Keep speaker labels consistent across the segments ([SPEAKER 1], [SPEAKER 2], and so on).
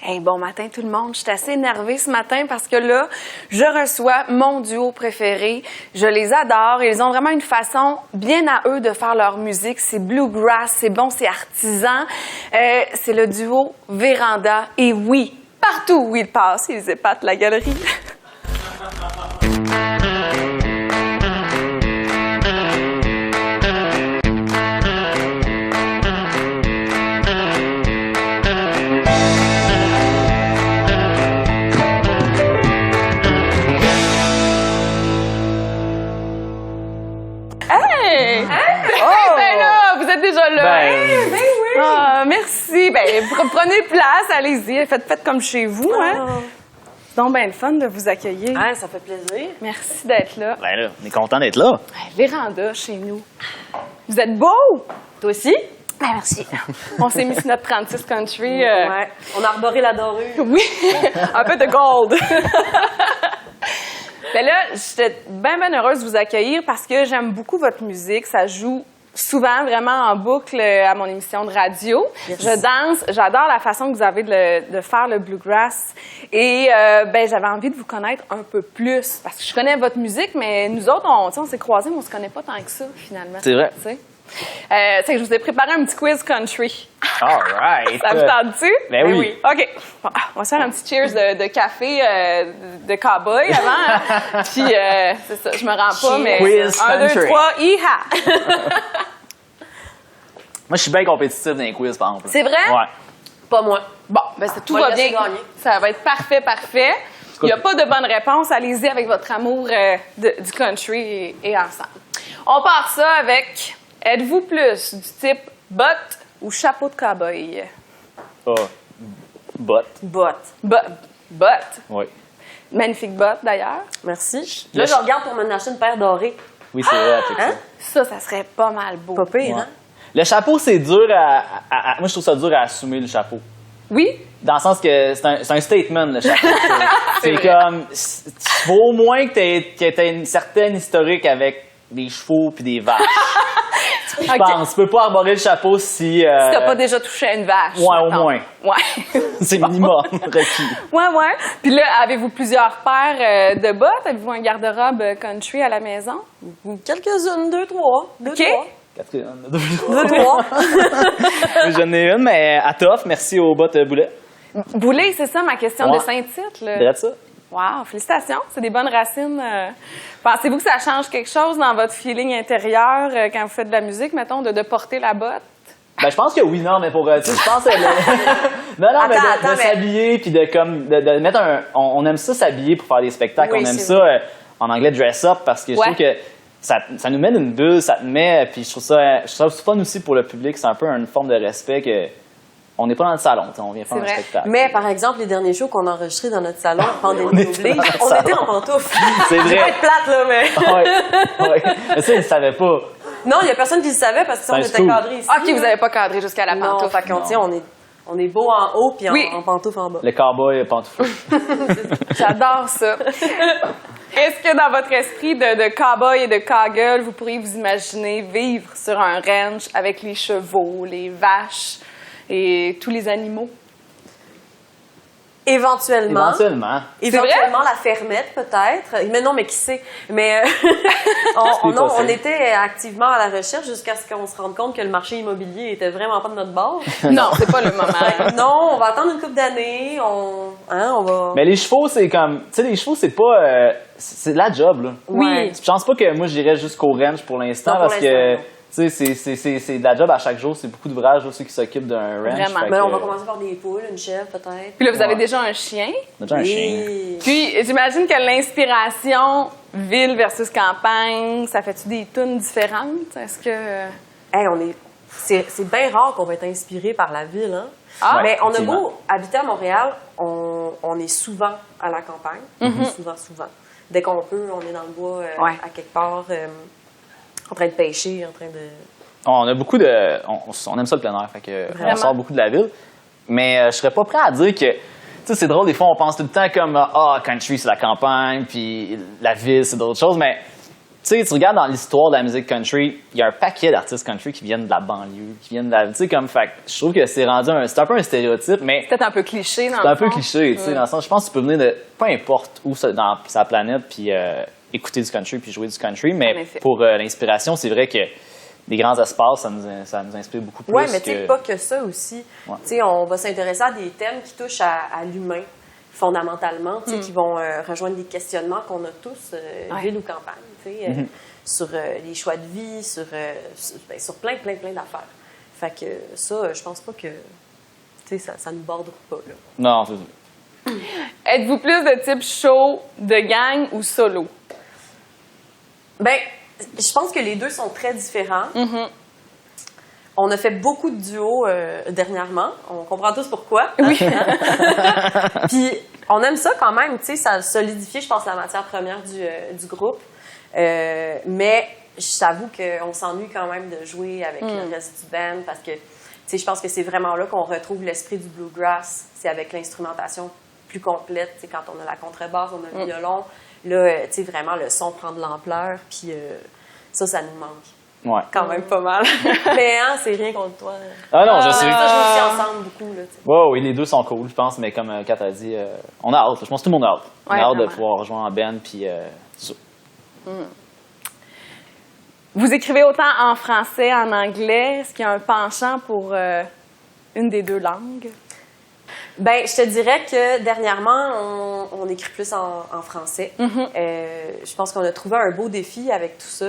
[SPEAKER 1] Hey, bon matin tout le monde. Je suis assez énervée ce matin parce que là, je reçois mon duo préféré. Je les adore. Ils ont vraiment une façon bien à eux de faire leur musique. C'est bluegrass, c'est bon, c'est artisan. C'est le duo Véranda. Et oui, partout où ils passent, ils épatent la galerie. Vous êtes déjà là.
[SPEAKER 2] Ben
[SPEAKER 1] oui. Ah, merci. Prenez place, allez-y. Faites comme chez vous. Hein? C'est donc bien le fun de vous accueillir.
[SPEAKER 3] Ah, ça fait plaisir.
[SPEAKER 1] Merci d'être là.
[SPEAKER 2] Ben là, on est content d'être là.
[SPEAKER 1] Véranda, chez nous. Vous êtes beau.
[SPEAKER 3] Toi aussi?
[SPEAKER 1] Ben, merci. On s'est mis sur notre 36 country.
[SPEAKER 3] Ouais. On a arboré la dorure.
[SPEAKER 1] Oui, un peu de gold. Ben là, j'étais bien heureuse de vous accueillir parce que j'aime beaucoup votre musique. Ça joue souvent vraiment en boucle à mon émission de radio. Yes. Je danse, j'adore la façon que vous avez de faire le bluegrass. Et j'avais envie de vous connaître un peu plus parce que je connais votre musique, mais nous autres, on s'est croisés, mais on se connaît pas tant que ça, finalement.
[SPEAKER 2] C'est vrai.
[SPEAKER 1] C'est que je vous ai préparé un petit quiz country.
[SPEAKER 2] All right.
[SPEAKER 1] Ça vous tente-tu?
[SPEAKER 2] Ben oui.
[SPEAKER 1] OK. Bon, on va se faire un petit cheers de café de cowboy avant. Hein? Puis, c'est ça, je me rends pas, mais...
[SPEAKER 2] Quiz
[SPEAKER 1] 1, 2, 3, iha!
[SPEAKER 2] Moi, je suis bien compétitif dans les quiz, par exemple.
[SPEAKER 1] C'est vrai?
[SPEAKER 2] Ouais.
[SPEAKER 3] Pas moi.
[SPEAKER 1] Bon, tout va bien.
[SPEAKER 3] Gagner.
[SPEAKER 1] Ça va être parfait. Il n'y a pas de bonne réponse. Allez-y avec votre amour du country et ensemble. On part ça avec... Êtes-vous plus du type botte ou chapeau de cow-boy?
[SPEAKER 2] Botte.
[SPEAKER 1] Botte.
[SPEAKER 2] Oui.
[SPEAKER 1] Magnifique botte, d'ailleurs.
[SPEAKER 3] Merci. Là, je regarde pour me acheter une paire dorée.
[SPEAKER 2] Oui, c'est vrai.
[SPEAKER 3] Hein?
[SPEAKER 1] Ça serait pas mal beau.
[SPEAKER 3] Pas pire,
[SPEAKER 2] Ouais.
[SPEAKER 3] hein?
[SPEAKER 2] Le chapeau, c'est dur moi, je trouve ça dur à assumer, le chapeau.
[SPEAKER 1] Oui?
[SPEAKER 2] Dans le sens que c'est un statement, le chapeau. C'est
[SPEAKER 1] vrai.
[SPEAKER 2] comme... Il faut au moins que t'aies une certaine historique avec des chevaux puis des vaches. Je pense. Tu peux pas arborer le chapeau si...
[SPEAKER 1] Si t'as pas déjà touché à une vache.
[SPEAKER 2] Ouais, au
[SPEAKER 1] mettons.
[SPEAKER 2] moins.
[SPEAKER 1] Ouais.
[SPEAKER 2] C'est minimum requis.
[SPEAKER 1] Ouais. Puis là, avez-vous plusieurs paires de bottes? Avez-vous un garde-robe country à la maison?
[SPEAKER 3] Quelques-unes, 2, 3.
[SPEAKER 1] OK.
[SPEAKER 3] 2, 3.
[SPEAKER 2] J'en ai une, mais à tough. Merci aux bottes boulet.
[SPEAKER 1] Boulet, c'est ça ma question
[SPEAKER 2] Ouais.
[SPEAKER 1] de Saint-Tite. là.
[SPEAKER 2] Direct ça.
[SPEAKER 1] Wow, félicitations. C'est des bonnes racines. Pensez-vous que ça change quelque chose dans votre feeling intérieur quand vous faites de la musique, mettons, de porter la botte?
[SPEAKER 2] Ben, je pense que oui, non, mais pour, tu sais, je pense non, mais de s'habiller puis de mettre on aime ça s'habiller pour faire des spectacles.
[SPEAKER 3] Oui,
[SPEAKER 2] on aime
[SPEAKER 3] c'est
[SPEAKER 2] ça, en anglais, dress up, parce que je trouve que ça nous met dans une bulle, ça te met, puis je trouve ça fun aussi pour le public. C'est un peu une forme de respect que on n'est pas dans le salon, on vient faire un spectacle.
[SPEAKER 3] Mais, par exemple, les derniers shows qu'on a enregistrés dans notre salon, pandémie oblige, on était en pantoufles.
[SPEAKER 2] C'est vrai.
[SPEAKER 3] Ça va être plate, là, mais...
[SPEAKER 2] Ouais. Mais ça, ils ne savaient pas.
[SPEAKER 3] Non, il n'y a personne qui le savait parce que on était cadrés ici.
[SPEAKER 1] OK, vous n'avez pas cadré jusqu'à la
[SPEAKER 3] Non,
[SPEAKER 1] pantoufle.
[SPEAKER 3] fait qu'on tient, on est beau en haut puis en pantoufle en bas.
[SPEAKER 2] Le cowboy pantoufle.
[SPEAKER 1] J'adore ça. Est-ce que dans votre esprit de cow-boy et de cowgirl, vous pourriez vous imaginer vivre sur un ranch avec les chevaux, les vaches et tous les animaux?
[SPEAKER 3] Éventuellement.
[SPEAKER 1] Éventuellement,
[SPEAKER 3] la fermette, peut-être. Mais non, mais qui sait? Mais on était activement à la recherche jusqu'à ce qu'on se rende compte que le marché immobilier était vraiment pas de notre bord.
[SPEAKER 1] Non, c'est pas le moment.
[SPEAKER 3] Non, on va attendre une couple d'années. On va...
[SPEAKER 2] Mais les chevaux, c'est comme... Tu sais, les chevaux, c'est pas... c'est de la job, là.
[SPEAKER 3] Oui.
[SPEAKER 2] Je pense pas que moi, j'irais jusqu'au ranch pour l'instant,
[SPEAKER 3] Non, pour
[SPEAKER 2] parce que...
[SPEAKER 3] l'instant,
[SPEAKER 2] Tu sais, c'est de la job à chaque jour. C'est beaucoup d'ouvrages aussi qui s'occupent d'un ranch.
[SPEAKER 1] Vraiment.
[SPEAKER 3] Mais on va commencer par des poules, une chèvre, peut-être.
[SPEAKER 1] Puis là, vous avez déjà un chien.
[SPEAKER 2] On a déjà un chien.
[SPEAKER 3] Oui.
[SPEAKER 1] Puis, j'imagine que l'inspiration ville versus campagne, ça fait-tu des tunes différentes? Est-ce que...
[SPEAKER 3] Hey, c'est bien rare qu'on va être inspiré par la ville, hein?
[SPEAKER 1] Ah,
[SPEAKER 3] mais on a
[SPEAKER 2] effectivement.
[SPEAKER 3] beau habiter à Montréal, on est souvent à la campagne. Souvent. Dès qu'on peut, on est dans le bois à quelque part, en train de pêcher, en train de...
[SPEAKER 2] On a beaucoup de... On aime ça le plein air, fait que on sort beaucoup de la ville. Mais je serais pas prêt à dire que... Tu sais, c'est drôle, des fois, on pense tout le temps comme country, c'est la campagne, puis la ville, c'est d'autres choses, mais sais, tu regardes dans l'histoire de la musique country, il y a un paquet d'artistes country qui viennent de la banlieue, qui viennent de la... Tu sais, comme, fait je trouve que c'est rendu c'est un peu un stéréotype, mais...
[SPEAKER 1] C'est peut-être un peu cliché, dans le fond.
[SPEAKER 2] C'est un peu cliché, tu sais, dans le sens, je pense que tu peux venir de peu importe où dans sa planète, puis écouter du country, puis jouer du country, mais pour l'inspiration, c'est vrai que les grands espaces, ça nous inspire beaucoup plus.
[SPEAKER 3] Oui, mais tu sais, pas que ça aussi. Tu sais, on va s'intéresser à des thèmes qui touchent à l'humain, fondamentalement, tu sais, qui vont rejoindre des questionnements qu'on a tous, ville ou campagne, tu sais, sur les choix de vie, sur plein d'affaires. Fait que ça, je pense pas que, tu sais, ça nous borde pas, là.
[SPEAKER 2] Non, c'est ça.
[SPEAKER 1] Êtes-vous plus de type show, de gang ou solo?
[SPEAKER 3] Ben, je pense que les deux sont très différents. On a fait beaucoup de duos dernièrement. On comprend tous pourquoi. Oui. Puis, on aime ça quand même. Tu sais, ça a solidifié, je pense, la matière première du groupe. Mais j'avoue qu'on s'ennuie quand même de jouer avec le reste du band parce que, tu sais, je pense que c'est vraiment là qu'on retrouve l'esprit du bluegrass. C'est avec l'instrumentation plus complète. Tu sais, quand on a la contrebasse, on a le violon. Là, tu sais, vraiment, le son prend de l'ampleur. Puis ça nous manque.
[SPEAKER 2] Ouais.
[SPEAKER 3] Quand même pas mal. Mais hein, c'est rien contre toi.
[SPEAKER 2] Ah non, je sais.
[SPEAKER 3] Ça joue aussi ensemble beaucoup. Là,
[SPEAKER 2] oui, les deux sont cool, je pense, mais comme Kat a dit, on a hâte. Je pense que tout le monde a hâte. On a hâte de pouvoir rejoindre en band, puis ça.
[SPEAKER 1] Vous écrivez autant en français, en anglais. Est-ce qu'il y a un penchant pour une des deux langues?
[SPEAKER 3] Ben, je te dirais que dernièrement, on écrit plus en français. Je pense qu'on a trouvé un beau défi avec tout ça,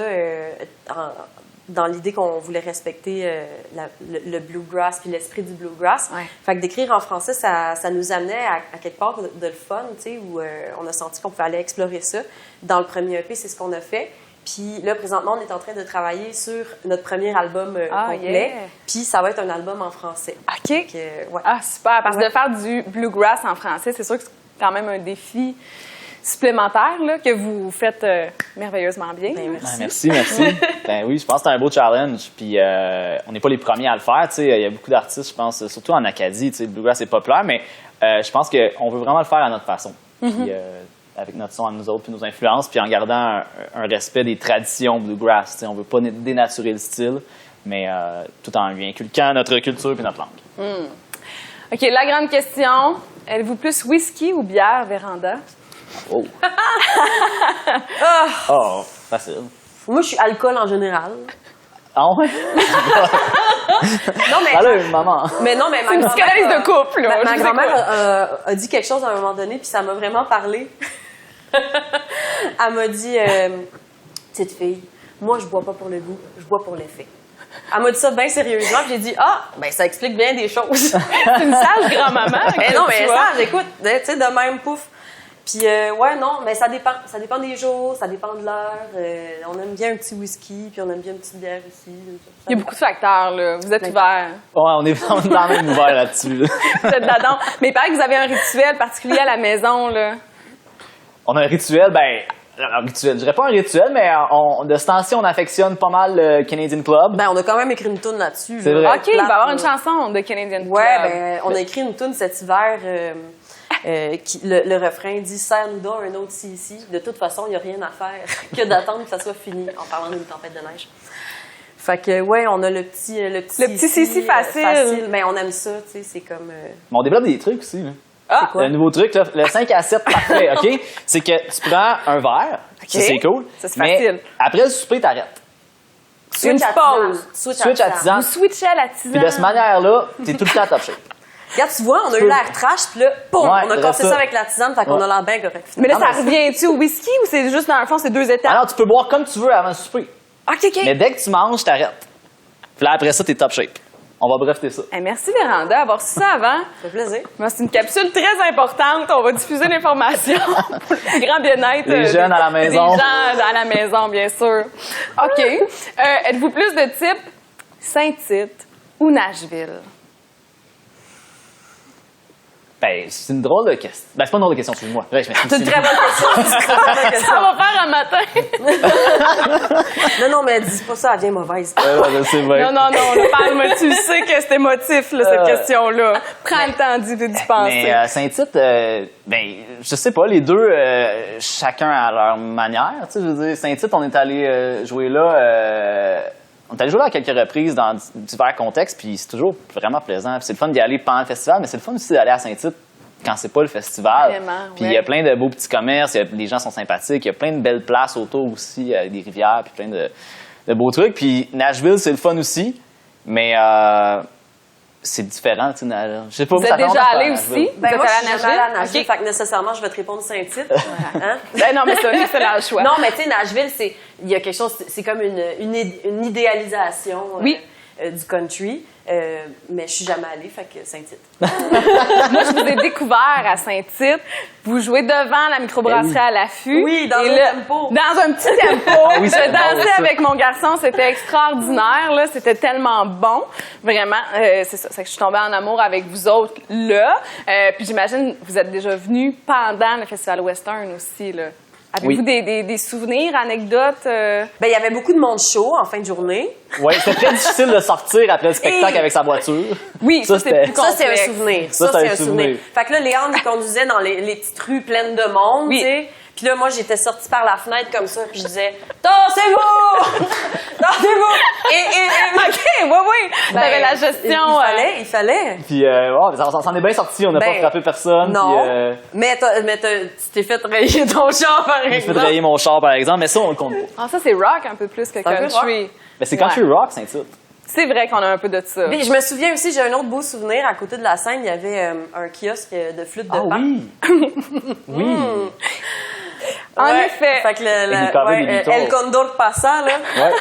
[SPEAKER 3] dans l'idée qu'on voulait respecter le bluegrass puis l'esprit du bluegrass. Fait que d'écrire en français, ça nous amenait à quelque part de le fun, tu sais, où on a senti qu'on pouvait aller explorer ça. Dans le premier EP, c'est ce qu'on a fait. Puis là, présentement, on est en train de travailler sur notre premier album complet. Puis ça va être un album en français.
[SPEAKER 1] OK. Donc, ah, super. Parce que de faire du bluegrass en français, c'est sûr que c'est quand même un défi supplémentaire là, que vous faites merveilleusement bien.
[SPEAKER 3] Ben, merci.
[SPEAKER 2] Merci. Ben oui, je pense que c'est un beau challenge. Puis on n'est pas les premiers à le faire. Il y a beaucoup d'artistes, je pense, surtout en Acadie. Le bluegrass est populaire, mais je pense qu'on veut vraiment le faire à notre façon. Puis, avec notre son à nous autres, puis nos influences, puis en gardant un respect des traditions bluegrass. On ne veut pas dénaturer le style, mais tout en lui inculquant notre culture et notre langue.
[SPEAKER 1] OK, la grande question. Êtes-vous plus whisky ou bière, Véranda?
[SPEAKER 2] Oh! Facile.
[SPEAKER 3] Moi, je suis alcool en général.
[SPEAKER 2] Ah ouais?
[SPEAKER 3] Non, mais...
[SPEAKER 2] Salut, maman!
[SPEAKER 3] Mais non, mais
[SPEAKER 1] c'est une psychanalyse de couple, là.
[SPEAKER 3] Ma grand-mère a dit quelque chose à un moment donné, puis ça m'a vraiment parlé. Elle m'a dit, petite fille, moi, je bois pas pour le goût, je bois pour l'effet. Elle m'a dit ça bien sérieusement, puis j'ai dit, ben ça explique bien des choses.
[SPEAKER 1] C'est une sage grand-maman.
[SPEAKER 3] Mais non, mais sage, écoute, tu sais, de même, pouf. Puis, non, mais ça dépend. Ça dépend des jours, ça dépend de l'heure. On aime bien un petit whisky, puis on aime bien une petite bière aussi.
[SPEAKER 1] Il y a beaucoup de facteurs, là. Vous êtes ouverts.
[SPEAKER 2] Ouais, on est quand même ouverts là-dessus. Là.
[SPEAKER 1] Vous êtes là-dedans. Mais il paraît que vous avez un rituel particulier à la maison, là.
[SPEAKER 2] On a un rituel, je dirais pas un rituel, mais de ce temps-ci, on affectionne pas mal le Canadian Club.
[SPEAKER 3] Ben, on a quand même écrit une toune là-dessus.
[SPEAKER 2] C'est vrai.
[SPEAKER 1] OK, il va y avoir une chanson de Canadian Club.
[SPEAKER 3] Ouais, ben, on a écrit une toune cet hiver. Le refrain dit « Serre-nous donc un autre ici. De toute façon, il n'y a rien à faire que d'attendre que ça soit fini. » En parlant d'une tempête de neige. Fait que, ouais, on a le petit
[SPEAKER 1] Sissi facile.
[SPEAKER 3] Mais on aime ça, tu sais, c'est comme...
[SPEAKER 2] Mais on développe des trucs aussi, là.
[SPEAKER 3] C'est quoi?
[SPEAKER 2] Le nouveau truc, là, le 5 à 7 parfait, OK? C'est que tu prends un verre, ça c'est cool.
[SPEAKER 1] Ça, c'est facile.
[SPEAKER 2] Mais après le souper, t'arrêtes.
[SPEAKER 1] Une pause.
[SPEAKER 2] Switch à tisane.
[SPEAKER 1] Vous switchez à la tisane.
[SPEAKER 2] Puis de cette manière-là, t'es tout le temps top shape.
[SPEAKER 3] Regarde, tu vois, on a eu l'air trash, puis là, boum,
[SPEAKER 2] Ouais,
[SPEAKER 3] on a cassé ça avec la tisane, fait qu'on a l'air bien correct.
[SPEAKER 1] Mais là, ça revient-tu au whisky ou c'est juste, dans le fond, c'est 2 étapes?
[SPEAKER 2] Alors, tu peux boire comme tu veux avant le souper.
[SPEAKER 1] OK.
[SPEAKER 2] Mais dès que tu manges, t'arrêtes. Puis là, après ça, t'es top shape. On va breveter ça.
[SPEAKER 1] Hey, merci, Véranda, d'avoir su ça avant.
[SPEAKER 3] Ça fait plaisir.
[SPEAKER 1] C'est une capsule très importante. On va diffuser l'information pour le grand bien-être.
[SPEAKER 2] Les jeunes à la maison.
[SPEAKER 1] Des gens à la maison, bien sûr. OK. Êtes-vous plus de type Saint-Tite ou Nashville?
[SPEAKER 2] Ben, c'est une drôle de question. Ben, c'est pas une drôle de question, excuse-moi. Ouais, je m'excuse.
[SPEAKER 3] C'est une très bonne question. C'est une très bonne question.
[SPEAKER 1] Ça va faire un matin.
[SPEAKER 3] Non, mais dis pas ça, elle vient mauvaise.
[SPEAKER 2] C'est vrai.
[SPEAKER 1] Non, parle-moi. Tu sais que c'est émotif, là, cette question-là. Prends le temps d'y penser.
[SPEAKER 2] Mais Saint-Tite, ben, je sais pas, les deux, chacun à leur manière. Tu sais, je veux dire, Saint-Tite, on est allé jouer là. On est allé jouer là à quelques reprises dans divers contextes, puis c'est toujours vraiment plaisant. Puis c'est le fun d'y aller pendant le festival, mais c'est le fun aussi d'aller à Saint-Tite quand c'est pas le festival.
[SPEAKER 1] Vraiment,
[SPEAKER 2] puis il y a plein de beaux petits commerces, les gens sont sympathiques, il y a plein de belles places autour aussi, avec des rivières, puis plein de beaux trucs. Puis Nashville, c'est le fun aussi, mais c'est différent. Tu sais, je sais pas.
[SPEAKER 1] Vous êtes déjà allé aussi?
[SPEAKER 3] Ben,
[SPEAKER 1] Vous
[SPEAKER 3] moi,
[SPEAKER 1] êtes
[SPEAKER 3] je suis
[SPEAKER 1] allé
[SPEAKER 3] jamais allée à
[SPEAKER 1] à
[SPEAKER 3] Nashville,
[SPEAKER 1] OK.
[SPEAKER 3] fait que nécessairement, je vais te répondre Saint-Tite. Hein?
[SPEAKER 1] Ben non, mais c'est un excellent choix.
[SPEAKER 3] Non, mais tu sais, Nashville, il y a quelque chose, c'est comme une idéalisation
[SPEAKER 1] Oui.
[SPEAKER 3] Du country. Mais je suis jamais allée, fait que Saint-Tite.
[SPEAKER 1] Moi, je vous ai découvert à Saint-Tite. Vous jouez devant la microbrasserie à l'affût.
[SPEAKER 3] Oui, dans
[SPEAKER 1] Et
[SPEAKER 3] un
[SPEAKER 1] là,
[SPEAKER 3] tempo.
[SPEAKER 1] Dans un petit tempo.
[SPEAKER 2] Ah oui, c'est
[SPEAKER 1] je
[SPEAKER 2] bon,
[SPEAKER 1] dansais
[SPEAKER 2] ça.
[SPEAKER 1] avec mon garçon. C'était extraordinaire. Là. C'était tellement bon. Vraiment, c'est ça. C'est que je suis tombée en amour avec vous autres là. Puis j'imagine que vous êtes déjà venus pendant le Festival Western aussi. Là. Avez-vous des souvenirs, anecdotes?
[SPEAKER 3] Ben, il y avait beaucoup de monde chaud en fin de journée.
[SPEAKER 2] Oui, c'était très difficile de sortir après le spectacle avec sa voiture.
[SPEAKER 1] Oui, ça, c'est plus
[SPEAKER 3] Ça, c'est un
[SPEAKER 1] complexe.
[SPEAKER 3] souvenir.
[SPEAKER 2] Ça, c'est un souvenir.
[SPEAKER 3] Fait que là, Léandre, il conduisait dans les petites rues pleines de monde,
[SPEAKER 1] Oui.
[SPEAKER 3] tu sais. Puis là, moi, j'étais sortie par la fenêtre comme ça, puis je disais « Tassez-vous! Tassez-vous! »
[SPEAKER 1] OK, oui. T'avais la gestion.
[SPEAKER 3] Il fallait.
[SPEAKER 2] Puis, ça s'en est bien sorti, on n'a pas frappé personne.
[SPEAKER 3] Non.
[SPEAKER 2] Puis,
[SPEAKER 3] Mais tu t'es fait rayer ton char, par
[SPEAKER 2] je
[SPEAKER 3] exemple.
[SPEAKER 2] fais rayer mon char, par exemple, mais ça, on le compte pas.
[SPEAKER 1] Ah, ça, c'est rock un peu plus que
[SPEAKER 3] un peu
[SPEAKER 1] country.
[SPEAKER 2] Mais c'est country rock, Saint-Tite.
[SPEAKER 1] C'est vrai qu'on a un peu de ça.
[SPEAKER 3] Puis, je me souviens aussi, j'ai un autre beau souvenir. À côté de la scène, il y avait un kiosque de flûte de pan.
[SPEAKER 2] oui! Oui!
[SPEAKER 1] En
[SPEAKER 3] Ouais.
[SPEAKER 1] effet.
[SPEAKER 3] Fait que
[SPEAKER 2] les covers des Beatles.
[SPEAKER 3] El Condor passa, là,
[SPEAKER 2] Ouais.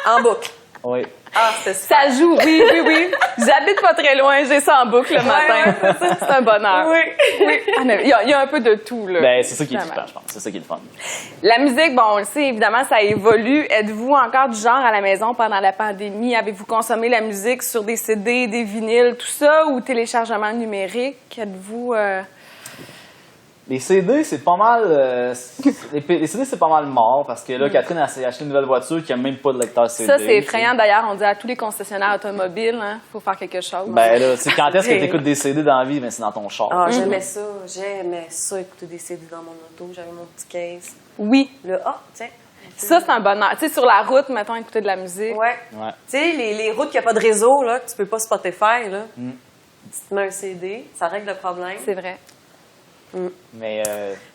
[SPEAKER 3] en boucle.
[SPEAKER 2] Oui.
[SPEAKER 3] Ah, c'était super.
[SPEAKER 1] Ça joue, oui. J'habite pas très loin, j'ai ça en boucle le matin. C'est un bonheur.
[SPEAKER 3] Oui.
[SPEAKER 1] Il y a un peu de tout, là.
[SPEAKER 2] Ben, c'est ça qui est
[SPEAKER 1] Vraiment.
[SPEAKER 2] trippant, je pense. C'est ça qui est le fun.
[SPEAKER 1] La musique, bon, on le sait, évidemment, ça évolue. Êtes-vous encore du genre à la maison pendant la pandémie? Avez-vous consommé la musique sur des CD, des vinyles, tout ça, ou téléchargement numérique? Êtes-vous...
[SPEAKER 2] Les CD, c'est pas mal. Les CD, c'est pas mal mort parce que là, Catherine a acheté une nouvelle voiture qui a même pas de lecteur CD.
[SPEAKER 1] Ça, c'est effrayant. D'ailleurs, on dit à tous les concessionnaires automobiles, hein, faut faire quelque chose.
[SPEAKER 2] Ben là, c'est quand est-ce que tu écoutes des CD dans la vie? Ben, c'est dans ton char.
[SPEAKER 3] Ah, j'aimais ça, écouter des CD dans mon auto. J'avais mon petit case.
[SPEAKER 1] Oui.
[SPEAKER 3] Là, tiens.
[SPEAKER 1] Ça, c'est un bonheur. Tu sais, sur la route, mettons, écouter de la musique.
[SPEAKER 3] Ouais.
[SPEAKER 2] Ouais.
[SPEAKER 3] Tu sais, les routes qui n'ont pas de réseau, là, que tu peux pas Spotify, là. Tu te mets un CD, ça règle le problème.
[SPEAKER 1] C'est vrai.
[SPEAKER 2] Mais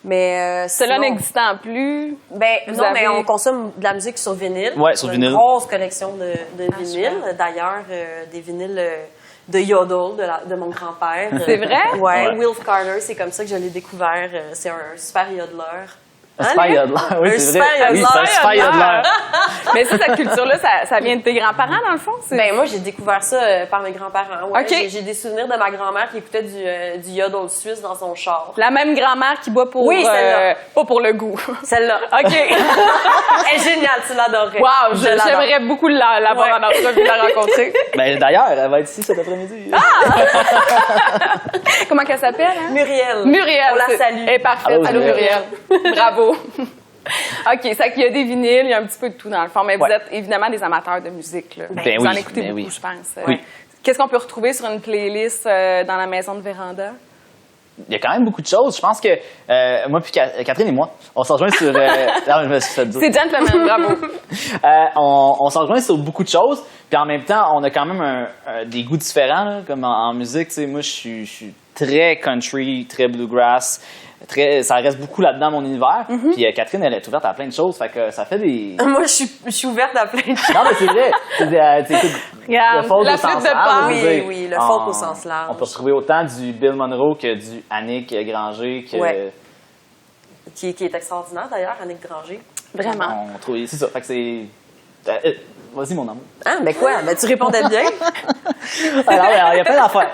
[SPEAKER 3] Mais
[SPEAKER 1] Cela
[SPEAKER 3] sinon-
[SPEAKER 1] n'existant plus.
[SPEAKER 3] Ben,
[SPEAKER 1] Vous
[SPEAKER 3] non, mais
[SPEAKER 1] avez-
[SPEAKER 3] on consomme de la musique sur vinyle.
[SPEAKER 2] Ouais, sur
[SPEAKER 3] On a
[SPEAKER 2] vinyle.
[SPEAKER 3] Une grosse collection de vinyles.
[SPEAKER 1] super.
[SPEAKER 3] D'ailleurs, des vinyles de Yodel, de mon grand-père.
[SPEAKER 1] C'est vrai?
[SPEAKER 3] Ouais,
[SPEAKER 2] Ouais.
[SPEAKER 3] Wilf Carter, c'est comme ça que je l'ai découvert. C'est un super yodeleur.
[SPEAKER 2] un super
[SPEAKER 3] Léa?
[SPEAKER 2] yodeler. Oui,
[SPEAKER 3] Un
[SPEAKER 2] c'est
[SPEAKER 3] super
[SPEAKER 2] vrai. Oui,
[SPEAKER 3] yodeler.
[SPEAKER 2] c'est un super yodeler.
[SPEAKER 1] Mais ça, cette culture-là, ça vient de tes grands-parents, dans le fond?
[SPEAKER 3] Ben, moi, j'ai découvert ça par mes grands-parents. Ouais,
[SPEAKER 1] OK.
[SPEAKER 3] J'ai des souvenirs de ma grand-mère qui écoutait du yodel suisse dans son char.
[SPEAKER 1] La même grand-mère qui boit pour...
[SPEAKER 3] Oui, celle-là.
[SPEAKER 1] pas pour le goût.
[SPEAKER 3] Celle-là.
[SPEAKER 1] OK.
[SPEAKER 3] Elle est géniale, tu l'adorerais.
[SPEAKER 1] Wow,
[SPEAKER 3] Je l'adore.
[SPEAKER 1] j'aimerais beaucoup l'avoir
[SPEAKER 3] Ouais.
[SPEAKER 1] en entrevue, la rencontrer.
[SPEAKER 2] Ben, d'ailleurs, elle va être ici cet après-midi.
[SPEAKER 1] Comment qu'elle s'appelle? Hein?
[SPEAKER 3] Muriel.
[SPEAKER 1] Muriel.
[SPEAKER 3] On la
[SPEAKER 1] c'est-
[SPEAKER 3] salue.
[SPEAKER 1] Elle est parfaite.
[SPEAKER 2] Allô,
[SPEAKER 1] Allô,
[SPEAKER 2] Muriel.
[SPEAKER 1] Muriel. Bravo. OK, ça qu'il y a des vinyles, il y a un petit peu de tout dans le fond, mais vous
[SPEAKER 2] Ouais.
[SPEAKER 1] êtes évidemment des amateurs de musique. Là.
[SPEAKER 2] Ben
[SPEAKER 1] vous en
[SPEAKER 2] oui,
[SPEAKER 1] écoutez
[SPEAKER 2] ben
[SPEAKER 1] beaucoup,
[SPEAKER 2] oui.
[SPEAKER 1] je pense.
[SPEAKER 2] Oui.
[SPEAKER 1] Qu'est-ce qu'on peut retrouver sur une playlist dans la maison de Véranda?
[SPEAKER 2] Il y a quand même beaucoup de choses. Je pense que moi puis Catherine et moi, on s'en rejoint sur... non, je me suis fait dire.
[SPEAKER 1] C'est gentleman, bravo.
[SPEAKER 2] On s'en rejoint sur beaucoup de choses. Puis en même temps, on a quand même des goûts différents. Là, comme en musique, tu sais, moi, je suis très country, très bluegrass. Ça reste beaucoup là-dedans, mon univers. Puis Catherine, elle est ouverte à plein de choses. Fait que ça fait des...
[SPEAKER 3] Moi, je suis ouverte à plein de choses.
[SPEAKER 2] Non, mais c'est vrai. T'écoutes
[SPEAKER 1] Regarde,
[SPEAKER 2] le folk
[SPEAKER 1] la
[SPEAKER 2] au
[SPEAKER 1] flûte
[SPEAKER 2] sens
[SPEAKER 1] de
[SPEAKER 2] large,
[SPEAKER 1] Pan.
[SPEAKER 2] je veux
[SPEAKER 3] Oui,
[SPEAKER 2] dire.
[SPEAKER 3] oui, le folk au sens large.
[SPEAKER 2] On peut retrouver autant du Bill Monroe que du Annick Granger. Que
[SPEAKER 3] Ouais. Qui est extraordinaire, d'ailleurs, Annick Granger.
[SPEAKER 1] Vraiment.
[SPEAKER 2] on trouve... C'est ça. Fait que c'est... Vas-y, mon amour.
[SPEAKER 3] Ah, ben quoi? Ben, tu répondais bien.
[SPEAKER 2] Alors, il y a plein d'affaires.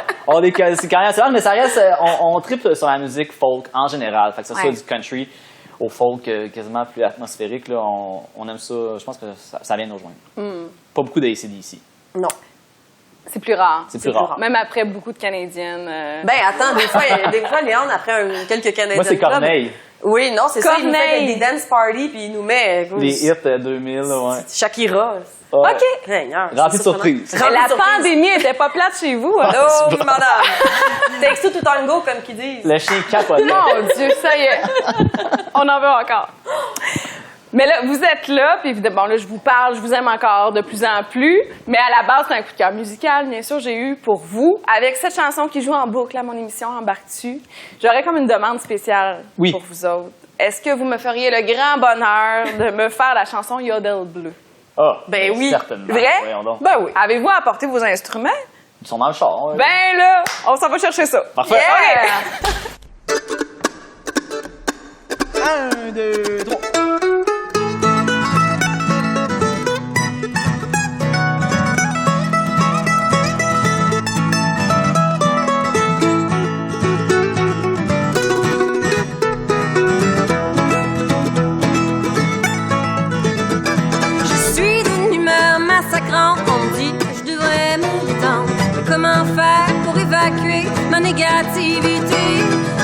[SPEAKER 2] C'est quand même assez large, mais ça reste... On triple sur la musique folk en général. Fait que ça soit
[SPEAKER 1] Ouais.
[SPEAKER 2] du country au folk quasiment plus atmosphérique. Là, on aime ça. Je pense que ça vient de nous rejoindre. Pas beaucoup d'ACDC.
[SPEAKER 3] Non.
[SPEAKER 1] C'est plus rare.
[SPEAKER 2] C'est plus rare.
[SPEAKER 1] Même après beaucoup de Canadiennes.
[SPEAKER 3] Ben attends, des fois Léon, après quelques Canadiens.
[SPEAKER 2] Moi, c'est Corneille.
[SPEAKER 3] Oui, non, c'est ça. Il nous fait
[SPEAKER 1] Corneille.
[SPEAKER 3] des dance parties, puis il nous met...
[SPEAKER 2] Les hits 2000, ouais.
[SPEAKER 3] Shakira.
[SPEAKER 2] Ouais.
[SPEAKER 1] OK.
[SPEAKER 3] Seigneur,
[SPEAKER 2] Rempli
[SPEAKER 3] c'est
[SPEAKER 2] de surprises.
[SPEAKER 1] Mais
[SPEAKER 3] Rempli
[SPEAKER 1] la
[SPEAKER 3] de surprises.
[SPEAKER 1] pandémie était pas plate chez vous. Hein?
[SPEAKER 3] Oh, madame! Texto tout tango, comme qu'ils disent.
[SPEAKER 2] Le chien capotait.
[SPEAKER 1] Mon Dieu, ça y est. On en veut encore. Mais là, vous êtes là, puis bon, là, je vous parle, je vous aime encore de plus en plus. Mais à la base, c'est un coup de cœur musical, bien sûr, j'ai eu pour vous. Avec cette chanson qui joue en boucle à mon émission Embarques-tu, j'aurais comme une demande spéciale pour vous autres. Est-ce que vous me feriez le grand bonheur de me faire la chanson Yodel Bleu?
[SPEAKER 2] Ah,
[SPEAKER 3] Ben oui.
[SPEAKER 2] Certainement.
[SPEAKER 1] Vrai?
[SPEAKER 2] Voyons donc.
[SPEAKER 1] Ben oui. Avez-vous apporté vos instruments?
[SPEAKER 2] Ils sont dans le char. Ouais.
[SPEAKER 1] Ben là, on s'en va chercher ça.
[SPEAKER 2] Parfait.
[SPEAKER 1] Yeah!
[SPEAKER 2] 1, 2, 3.
[SPEAKER 4] On me dit que je devrais me détendre. Mais comment faire pour évacuer ma négativité?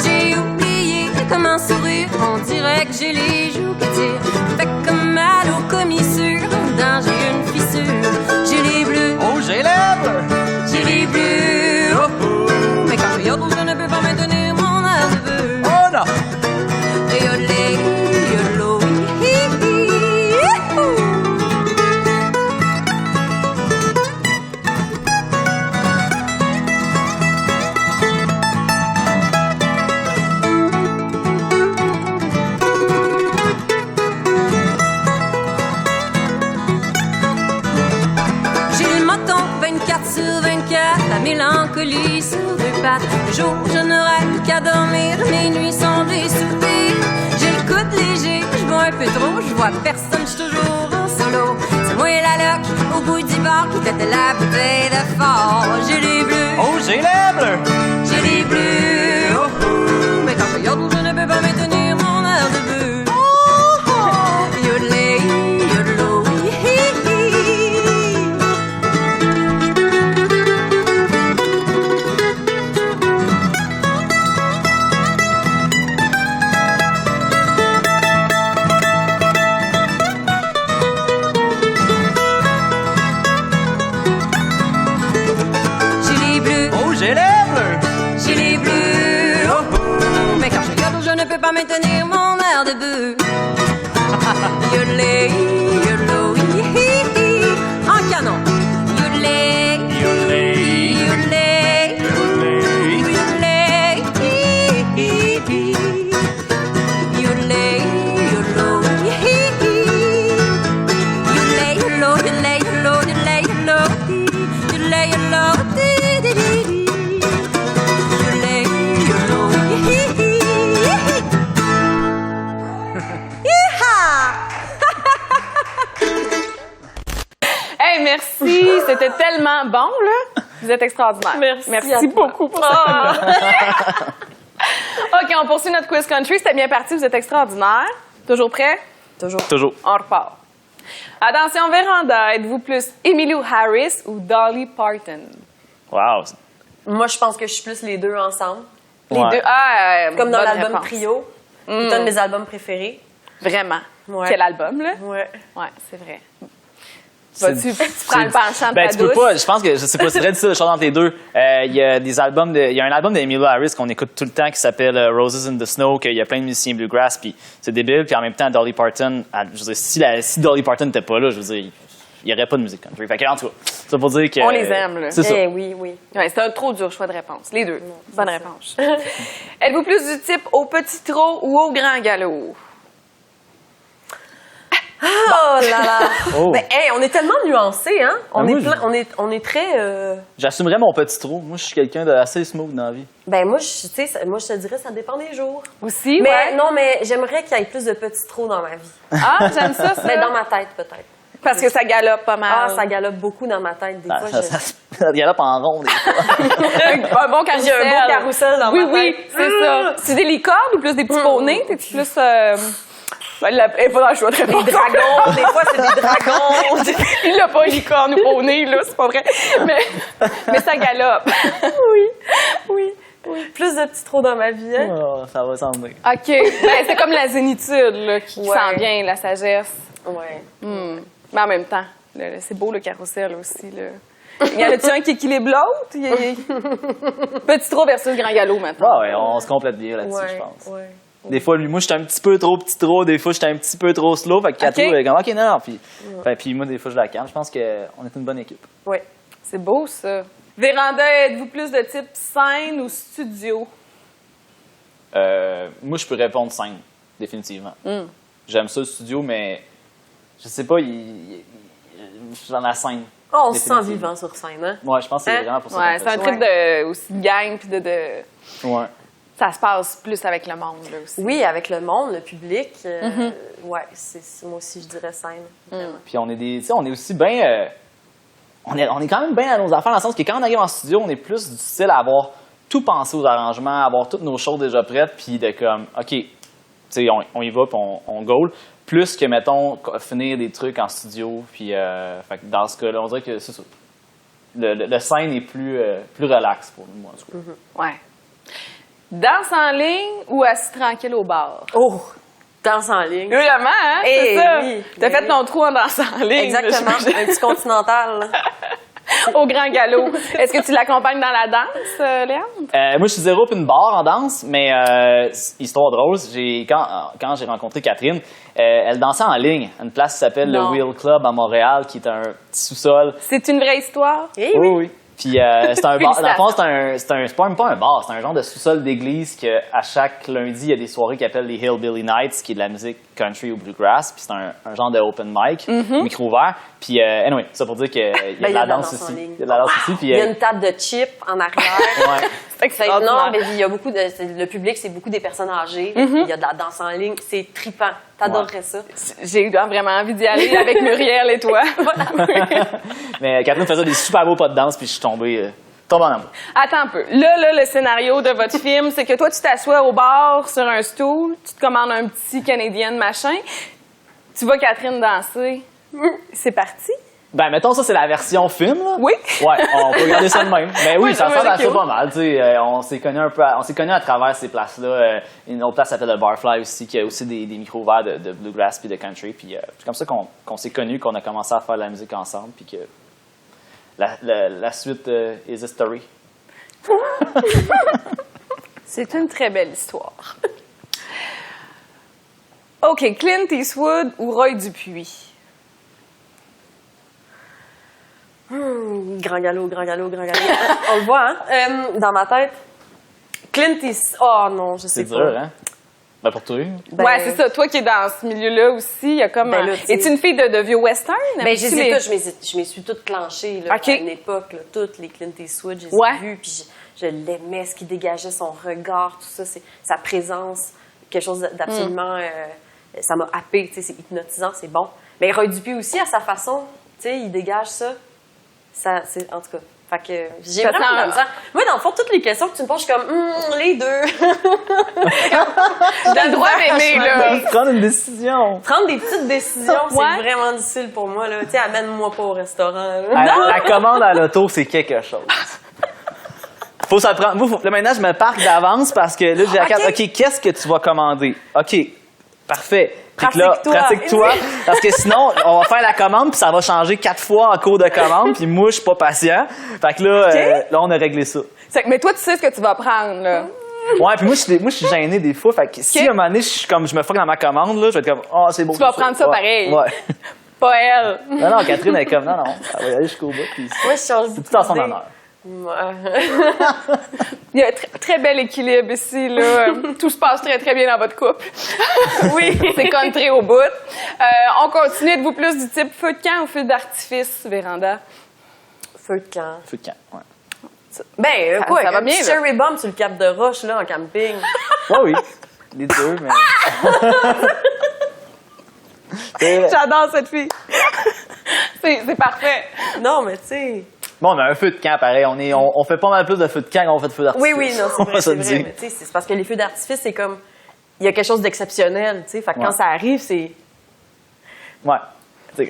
[SPEAKER 4] J'ai oublié comment sourire. On dirait que j'ai les joues qui tirent. Fait comme mal aux commissures. Dedans j'ai une fissure. J'ai les bleus.
[SPEAKER 2] Oh, j'ai les bleus.
[SPEAKER 4] J'ai les bleus. Oh, oh. Mais quand je yodel, je ne peux pas maintenir mon air de bleu.
[SPEAKER 2] Oh non.
[SPEAKER 4] Yodelé, yodelo, hi, hi, hi. Sur 24, la mélancolie sur deux pattes. Le jour, je n'aurai plus qu'à dormir, mes nuits sont des soupers. J'ai le coude léger, je bois un peu trop, je vois personne, je suis toujours en solo. C'est moi et la loque, au bout du bar, qui tête la bouteille de fort. J'ai les bleus.
[SPEAKER 2] Oh, j'ai les bleus.
[SPEAKER 4] J'ai les bleus. Oh, oh. Mais quand je yodel, je ne peux pas maintenir mon air de bleu. Oh, oh. Yodelé, yodelo, hi, hi. J'ai les bleus, oh, oh. Mais quand je yodel, je ne peux pas maintenir mon air de bœuf. Yodelé, yodelo, hi, hi, hi. En canon. Yodelé,
[SPEAKER 2] Yodelé,
[SPEAKER 4] yodelé, yodelé, hi, hi, hi. Yodelé, yodelo, hi, hi, hi. Yodelé, yodelo, yodelé, yodelo, yodelé, yodelo, hi. Yodelé, yodelo, di, di, di, di.
[SPEAKER 1] Hey, merci. C'était tellement bon, là. Vous êtes extraordinaire. Merci beaucoup pour ça. OK, on poursuit notre quiz country. C'était bien parti. Vous êtes extraordinaire. Toujours prêt?
[SPEAKER 2] Toujours.
[SPEAKER 1] On repart. Attention, Véranda. Êtes-vous plus Emmylou Harris ou Dolly Parton?
[SPEAKER 2] Wow.
[SPEAKER 3] Moi, je pense que je suis plus les deux ensemble.
[SPEAKER 1] Les deux. Ah,
[SPEAKER 3] comme dans
[SPEAKER 1] bonne
[SPEAKER 3] l'album
[SPEAKER 1] réponse.
[SPEAKER 3] Trio. C'est un de mes albums préférés.
[SPEAKER 1] Vraiment.
[SPEAKER 3] Ouais.
[SPEAKER 1] Quel album, là?
[SPEAKER 3] Ouais.
[SPEAKER 1] Ouais, c'est vrai. Tu prends le penchant de
[SPEAKER 2] Ben,
[SPEAKER 1] ta
[SPEAKER 2] tu peux
[SPEAKER 1] douce?
[SPEAKER 2] pas. Je pense que, je sais pas, c'est très difficile de choisir entre les deux. Il y a des albums il y a un album d'Emmylou Harris qu'on écoute tout le temps qui s'appelle Roses in the Snow, qu'il y a plein de musiciens bluegrass, puis c'est débile. Puis en même temps, Dolly Parton, je veux dire, si Dolly Parton n'était pas là, je veux dire, il n'y aurait pas de musique country. Fait que, en tout cas, ça pour dire que.
[SPEAKER 1] On les aime, là.
[SPEAKER 2] C'est ça.
[SPEAKER 3] Eh oui, oui.
[SPEAKER 1] Ouais, c'est un trop dur choix de réponse. Les deux. Bonne réponse. Êtes-vous plus du type au petit trot ou au grand galop?
[SPEAKER 3] Oh là là!
[SPEAKER 2] Oh.
[SPEAKER 3] Ben, hey, on est tellement nuancés, hein? On,
[SPEAKER 2] moi,
[SPEAKER 3] est plein, on est très...
[SPEAKER 2] J'assumerais mon petit trou. Moi, je suis quelqu'un d'assez smooth dans la vie.
[SPEAKER 3] Ben moi, tu sais, moi, je te dirais, ça dépend des jours.
[SPEAKER 1] Aussi,
[SPEAKER 3] Mais
[SPEAKER 1] ouais.
[SPEAKER 3] non, mais j'aimerais qu'il y ait plus de petits trous dans ma vie.
[SPEAKER 1] Ah, j'aime ça, ça.
[SPEAKER 3] Ben, dans ma tête, peut-être.
[SPEAKER 1] Parce que ça galope pas mal.
[SPEAKER 3] Ah, ça galope beaucoup dans ma tête. Des fois,
[SPEAKER 2] Ça galope en rond, des fois.
[SPEAKER 1] un bon carrousel.
[SPEAKER 3] J'ai un beau carrousel dans ma tête.
[SPEAKER 1] Oui, c'est ça. C'est des licornes ou plus des petits poneys? T'es-tu plus... Elle est pas dans le choix de réponse.
[SPEAKER 3] Des dragons, des fois, c'est des dragons.
[SPEAKER 1] Il a pas une licorne au nez, là, c'est pas vrai. Mais ça galope.
[SPEAKER 3] Oui. Plus de petits trous dans ma vie, hein?
[SPEAKER 2] Oh, ça va s'en venir.
[SPEAKER 1] OK. Ben, c'est comme la zénitude, là, qui
[SPEAKER 3] Ouais.
[SPEAKER 1] s'en vient, la sagesse.
[SPEAKER 3] Ouais.
[SPEAKER 1] Mais en même temps, c'est beau, le carrousel aussi, là. Y en a-tu un qui équilibre l'autre? Petit trot versus grand galop, maintenant.
[SPEAKER 2] Ouais, on se complète bien là-dessus, je pense.
[SPEAKER 3] Ouais.
[SPEAKER 2] Des fois, moi, j'étais un petit peu trop petit trop, des fois, j'étais un petit peu trop slow. Fait que Kato, elle est comme, OK, non. Puis moi, des fois, je la calme. Je pense qu'on est une bonne équipe.
[SPEAKER 3] Ouais.
[SPEAKER 1] C'est beau, ça. Véranda, êtes-vous plus de type scène ou studio?
[SPEAKER 2] Moi, je peux répondre scène, définitivement. J'aime ça, le studio, mais je sais pas, je suis dans la scène.
[SPEAKER 3] Oh, on se sent vivant sur scène, hein?
[SPEAKER 2] Ouais, je pense que c'est vraiment pour ça.
[SPEAKER 1] Ouais,
[SPEAKER 2] qu'on
[SPEAKER 1] c'est
[SPEAKER 2] fait
[SPEAKER 1] un
[SPEAKER 2] ça.
[SPEAKER 1] trip de, aussi de gang, puis de...
[SPEAKER 2] Ouais.
[SPEAKER 1] Ça se passe plus avec le monde, là, aussi.
[SPEAKER 3] Oui, avec le monde, le public. Ouais, moi aussi, je dirais scène. Vraiment.
[SPEAKER 2] Puis on est on est aussi bien. On est quand même bien à nos affaires, dans le sens que quand on arrive en studio, on est plus du style à avoir tout pensé aux arrangements, à avoir toutes nos choses déjà prêtes, puis de comme, OK, tu sais, on y va, puis on goal. Plus que, mettons, finir des trucs en studio, puis fait que dans ce cas-là, on dirait que c'est ça. Le scène est plus relax pour nous, en tout cas.
[SPEAKER 1] Ouais. Danse en ligne ou assis tranquille au bar?
[SPEAKER 3] Oh! Danse en ligne.
[SPEAKER 1] Vraiment, hein? C'est
[SPEAKER 3] Eh
[SPEAKER 1] ça.
[SPEAKER 3] oui,
[SPEAKER 1] T'as
[SPEAKER 3] ben
[SPEAKER 1] fait ton trou en danse en ligne.
[SPEAKER 3] Exactement. Un petit continental.
[SPEAKER 1] Au grand galop. Est-ce que tu l'accompagnes dans la danse, Léandre?
[SPEAKER 2] Moi, je suis zéro puis une barre en danse, mais histoire drôle, quand j'ai rencontré Catherine, elle dansait en ligne à une place qui s'appelle le
[SPEAKER 1] Non.
[SPEAKER 2] Wheel Club à Montréal, qui est un petit sous-sol.
[SPEAKER 1] C'est une vraie histoire?
[SPEAKER 3] Eh
[SPEAKER 2] Oui,
[SPEAKER 3] oui.
[SPEAKER 2] oui. Puis c'est un bar. Dans le fond,
[SPEAKER 1] Félicitations.
[SPEAKER 2] c'est même pas un bar, c'est un genre de sous-sol d'église que à chaque lundi, il y a des soirées qui appellent les Hillbilly Nights, qui est de la musique country ou bluegrass. Puis c'est un genre de open mic, micro ouvert. Puis anyway, ça pour dire qu'il y a de la danse
[SPEAKER 3] en
[SPEAKER 2] aussi.
[SPEAKER 3] ligne.
[SPEAKER 2] Il y a de la danse aussi. Puis
[SPEAKER 3] Il y a une table de chips en arrière.
[SPEAKER 2] ouais.
[SPEAKER 1] C'est extraordinaire.
[SPEAKER 3] Non, mais il y a beaucoup le public, c'est beaucoup des personnes âgées. Il y a de la danse en ligne. C'est trippant. T'adorerais ça.
[SPEAKER 1] J'ai vraiment envie d'y aller avec Muriel et toi.
[SPEAKER 2] Mais Catherine faisait des super beaux pas de danse, puis je suis tombé en amour.
[SPEAKER 1] Attends un peu. Là, le scénario de votre film, c'est que toi, tu t'assois au bar sur un stool, tu te commandes un petit Canadian machin, tu vois Catherine danser. C'est parti?
[SPEAKER 2] Ben, mettons, ça, c'est la version film, là.
[SPEAKER 1] Oui?
[SPEAKER 2] Ouais, on peut regarder ça de même. Mais oui,
[SPEAKER 1] Oui,
[SPEAKER 2] ça
[SPEAKER 1] oui,
[SPEAKER 2] ressemble à
[SPEAKER 1] ok,
[SPEAKER 2] ça
[SPEAKER 1] oui.
[SPEAKER 2] pas mal, tu sais. On s'est connus à travers ces places-là. Une autre place s'appelle le Barfly aussi, qui a aussi des micros ouverts de bluegrass puis de country. Puis c'est comme ça qu'on s'est connus, qu'on a commencé à faire de la musique ensemble, puis que la suite is history.
[SPEAKER 1] C'est une très belle histoire. OK, Clint Eastwood ou Roy Dupuis?
[SPEAKER 3] Grand galop, grand galop, grand galop. On le voit, hein? Dans ma tête, Clint Eastwood. Oh non, je sais
[SPEAKER 2] C'est
[SPEAKER 3] pas.
[SPEAKER 2] dur, hein? Ben, pour toi.
[SPEAKER 3] Ben,
[SPEAKER 1] Ouais, c'est ça. Toi qui es dans ce milieu-là aussi, il y a comme...
[SPEAKER 3] Ben là, tu sais-
[SPEAKER 1] Es-tu une fille de vieux western?
[SPEAKER 3] Ben, je
[SPEAKER 1] Aimes-tu
[SPEAKER 3] les ai
[SPEAKER 1] les-
[SPEAKER 3] toutes, je m'y suis toutes clenchées, là,
[SPEAKER 1] OK.
[SPEAKER 3] à une époque, là, toutes les Clint Eastwood, je les
[SPEAKER 1] Ouais.
[SPEAKER 3] ai vues, puis je l'aimais, ce qui dégageait, son regard, tout ça, sa présence, quelque chose d'absolument, ça m'a happé, tu sais, c'est hypnotisant, c'est bon. Mais Roy Dupuis aussi, à sa façon, tu sais, il dégage ça, c'est, en tout cas, fait que j'ai
[SPEAKER 1] Ça
[SPEAKER 3] vraiment
[SPEAKER 1] sent-
[SPEAKER 3] de la misère. Moi, dans le fond, toutes les questions que tu me poses, je suis comme, les deux.
[SPEAKER 1] J'ai le droit d'aimer, là.
[SPEAKER 2] Prendre une décision.
[SPEAKER 3] Prendre des petites décisions,
[SPEAKER 1] Ouais.
[SPEAKER 3] c'est vraiment difficile pour moi, là. Tu sais, amène-moi pas au restaurant, là.
[SPEAKER 2] La commande à l'auto, c'est quelque chose. Faut ça prendre. Moi, là, maintenant, je me parque d'avance parce que là, j'ai la carte. OK, qu'est-ce que tu vas commander? OK, parfait. Fait que là,
[SPEAKER 3] Pratique-toi.
[SPEAKER 2] pratique-toi. Parce que sinon, on va faire la commande, puis ça va changer 4 fois en cours de commande, puis moi, je suis pas patient. Fait que là, là, on a réglé ça.
[SPEAKER 1] Mais toi, tu sais ce que tu vas prendre, là.
[SPEAKER 2] Ouais, puis moi, je suis gêné des fois. Fait que si à un moment donné, je me fuck dans ma commande, là, je vais être comme, oh, c'est beau.
[SPEAKER 1] Tu vas prendre ça
[SPEAKER 2] Ouais.
[SPEAKER 1] pareil.
[SPEAKER 2] Ouais.
[SPEAKER 1] Pas elle.
[SPEAKER 2] Non, Catherine, elle est comme, non, elle va y aller jusqu'au bout. Puis
[SPEAKER 3] Moi, je change
[SPEAKER 2] c'est tout en son
[SPEAKER 3] d'idée.
[SPEAKER 2] honneur.
[SPEAKER 3] Ouais.
[SPEAKER 1] Il y a un très bel équilibre ici, là. Tout se passe très, très bien dans votre couple. Oui. C'est country au bout. On continue. Êtes-vous plus du type feu de camp ou feu d'artifice, Véranda?
[SPEAKER 3] Feu de camp.
[SPEAKER 2] Feu de camp, ouais.
[SPEAKER 3] Ben, quoi,
[SPEAKER 1] ça va
[SPEAKER 3] un
[SPEAKER 1] bien,
[SPEAKER 3] petit
[SPEAKER 1] là.
[SPEAKER 3] cherry bomb sur le cap de roche, là, en camping.
[SPEAKER 2] Ouais, oui. Les deux, mais.
[SPEAKER 1] J'adore cette fille. C'est parfait.
[SPEAKER 3] Non, mais tu sais.
[SPEAKER 2] Bon, mais un feu de camp, pareil. On fait pas mal plus de feu de camp qu'on fait de feu d'artifice.
[SPEAKER 3] Oui, non, c'est
[SPEAKER 2] On
[SPEAKER 3] vrai,
[SPEAKER 2] va se
[SPEAKER 3] c'est
[SPEAKER 2] le
[SPEAKER 3] vrai.
[SPEAKER 2] dire.
[SPEAKER 3] Mais tu sais, c'est parce que les feux d'artifice, c'est comme. il y a quelque chose d'exceptionnel, tu sais. Fait que quand ça arrive, c'est
[SPEAKER 2] Ouais.
[SPEAKER 3] ça.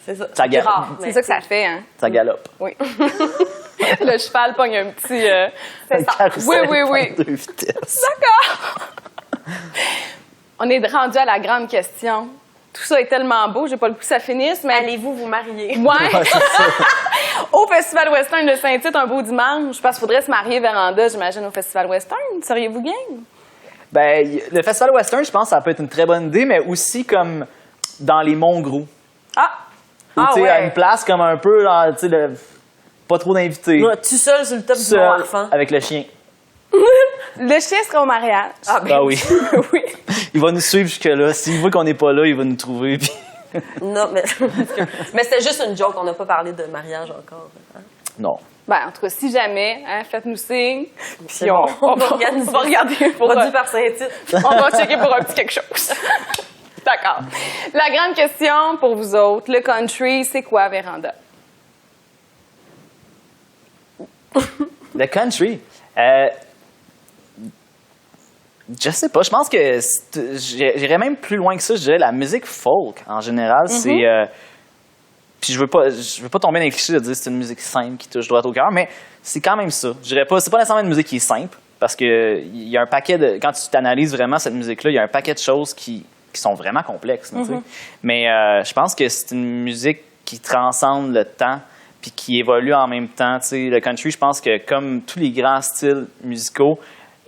[SPEAKER 2] Ça
[SPEAKER 3] C'est
[SPEAKER 2] galope.
[SPEAKER 3] rare, mais
[SPEAKER 1] C'est ça que ça fait, hein?
[SPEAKER 2] Ça galope.
[SPEAKER 1] Oui. Le cheval pogne un petit...
[SPEAKER 2] Un carousel
[SPEAKER 1] Oui.
[SPEAKER 2] à 2 vitesses.
[SPEAKER 1] D'accord! On est rendu à la grande question. Tout ça est tellement beau, j'ai pas le goût que ça finisse, mais...
[SPEAKER 3] Allez-vous vous marier?
[SPEAKER 1] Ouais!
[SPEAKER 2] Ouais, c'est ça.
[SPEAKER 1] Au Festival Western de Saint-Tite, un beau dimanche. Parce qu'il faudrait se marier, Véranda, j'imagine, au Festival Western. Seriez-vous game?
[SPEAKER 2] Ben, le Festival Western, je pense que ça peut être une très bonne idée, mais aussi comme dans les monts gros.
[SPEAKER 1] Ah!
[SPEAKER 2] Ou, tu sais,
[SPEAKER 3] ouais.
[SPEAKER 2] à une place comme un peu, genre, tu sais, pas trop d'invités.
[SPEAKER 3] Ouais, tout seul sur le top du
[SPEAKER 2] Seul,
[SPEAKER 3] Mont Arfan.
[SPEAKER 2] avec le chien.
[SPEAKER 1] Le chien sera au mariage.
[SPEAKER 3] Ah, ben,
[SPEAKER 2] Ah oui.
[SPEAKER 1] Oui.
[SPEAKER 2] Il va nous suivre jusque-là. S'il voit qu'on n'est pas là, il va nous trouver. Puis...
[SPEAKER 3] non, mais c'était juste une joke. On n'a pas parlé de mariage encore. Hein?
[SPEAKER 2] Non.
[SPEAKER 1] Ben, en tout cas, si jamais, hein, faites-nous signe.
[SPEAKER 3] C'est
[SPEAKER 1] Puis
[SPEAKER 3] bon.
[SPEAKER 1] on va regarder pour...
[SPEAKER 3] Produit par Saint-Tite.
[SPEAKER 1] On va checker pour un petit quelque chose. D'accord. La grande question pour vous autres, le country, c'est quoi, Véranda?
[SPEAKER 2] Le country. Je sais pas. Je pense que j'irais même plus loin que ça. Je dirais la musique folk, en général. C'est. Puis je veux pas tomber dans les clichés de dire que c'est une musique simple qui touche droit au cœur, mais c'est quand même ça. Je dirais pas. C'est pas nécessairement une musique qui est simple, parce que il y a un paquet de. Quand tu t'analyses vraiment cette musique-là, il y a un paquet de choses qui sont vraiment complexes. Là, tu sais. Mais je pense que c'est une musique qui transcende le temps puis qui évolue en même temps. Tu sais, le country, je pense que comme tous les grands styles musicaux,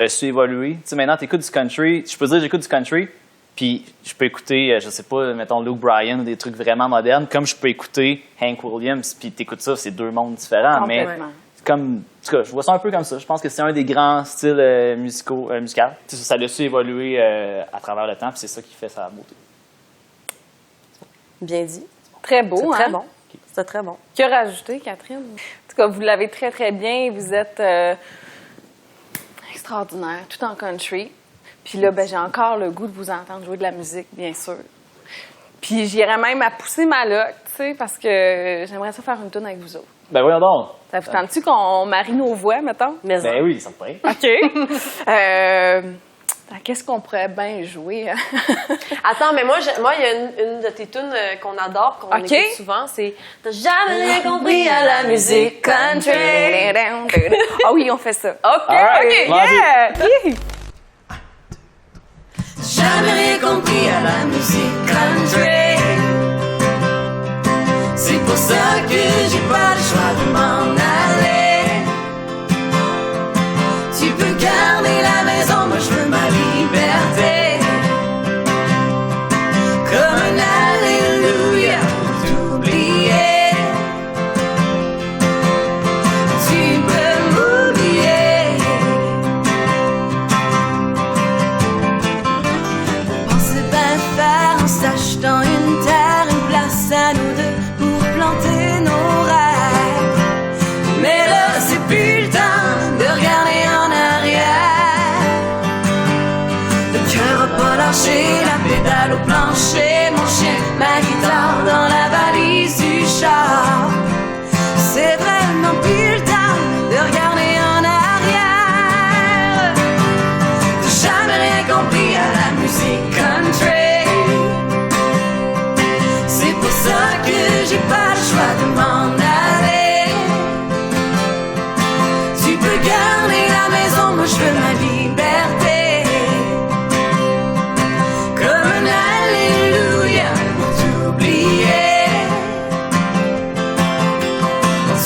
[SPEAKER 2] a su évoluer. Tu sais, maintenant, tu écoutes du country. Je peux dire j'écoute du country, puis je peux écouter, je sais pas, mettons Luke Bryan ou des trucs vraiment modernes, comme je peux écouter Hank Williams, puis t'écoutes ça, c'est deux mondes différents. Mais comme, en tout cas, je vois ça un peu comme ça. Je pense que c'est un des grands styles musicaux. Tu sais, ça a su évoluer à travers le temps, puis c'est ça qui fait sa beauté.
[SPEAKER 3] Bien dit.
[SPEAKER 1] Très beau,
[SPEAKER 3] C'est
[SPEAKER 1] hein?
[SPEAKER 3] très bon. C'est très bon.
[SPEAKER 1] Que rajouter, Catherine? En tout cas, vous l'avez très, très bien. Vous êtes extraordinaire, tout en country. Puis là, ben, j'ai encore le goût de vous entendre jouer de la musique, bien sûr. Puis j'irais même à pousser ma loque, tu sais, parce que j'aimerais ça faire une tourne avec vous autres.
[SPEAKER 2] Ben voyons donc.
[SPEAKER 1] Ça vous tente-tu qu'on marie nos voix, mettons?
[SPEAKER 3] Mais
[SPEAKER 2] Ben oui, ça me paraît.
[SPEAKER 1] OK. Qu'est-ce qu'on pourrait bien jouer?
[SPEAKER 3] Attends, mais moi, il y a une de tes tunes qu'on adore, qu'on écoute souvent, c'est « T'as jamais rien compris à la musique country ».
[SPEAKER 1] Ah oui, on fait ça. OK,
[SPEAKER 2] right,
[SPEAKER 1] OK, yeah!
[SPEAKER 4] Jamais rien compris à la musique country. C'est pour ça que j'ai pas le choix de m'en aller. Tu peux garder la maison, moi je veux ma liberté. Comme un alléluia pour t'oublier. Tu peux m'oublier. Pensez bien faire en s'achetant une terre, une place à nous deux pour planter nos rêves. Mais là c'est plus le temps de regarder en arrière. Le cœur a pas lâché, la pédale au plancher, mon chien, ma guitare dans la valise du char. C'est vraiment plus le temps de regarder en arrière. T'as jamais rien compris à la musique country. C'est pour ça que j'ai pas le choix de m'en aller. Tu peux garder la maison, moi je veux ma liberté. Comme un alléluia pour t'oublier.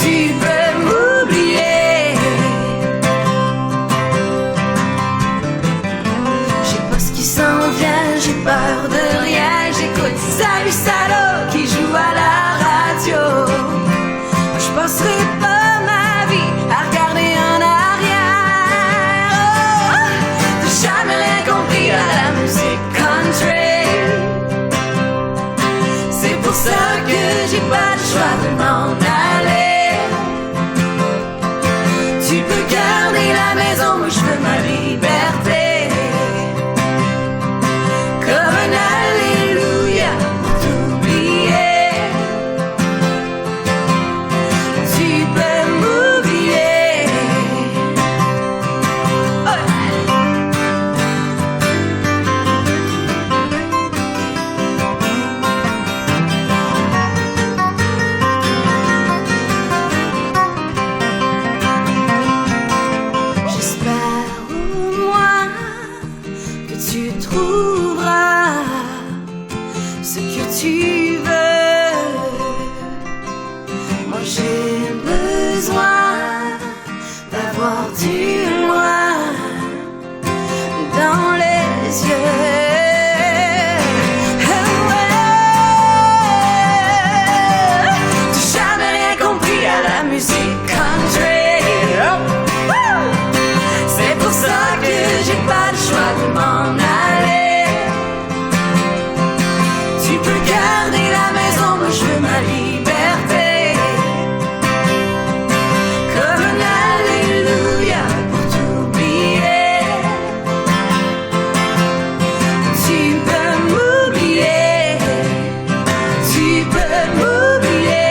[SPEAKER 4] Tu peux m'oublier. J'ai pas ce qui s'en vient, j'ai peur de rien. J'écoute Salut Salaud qui joue à la radio. Je passerai pas ma vie à regarder en arrière. Oh, t'as jamais rien compris à la musique country. C'est pour ça que j'ai pas le choix de m'en aller. Tu peux garder la maison, moi je veux ma liberté. Comme un alléluia pour t'oublier. Tu peux m'oublier. Oh. de m'en aller. Tu peux garder la maison, moi je veux ma liberté. Comme un alléluia pour t'oublier. Tu peux m'oublier. Tu peux m'oublier.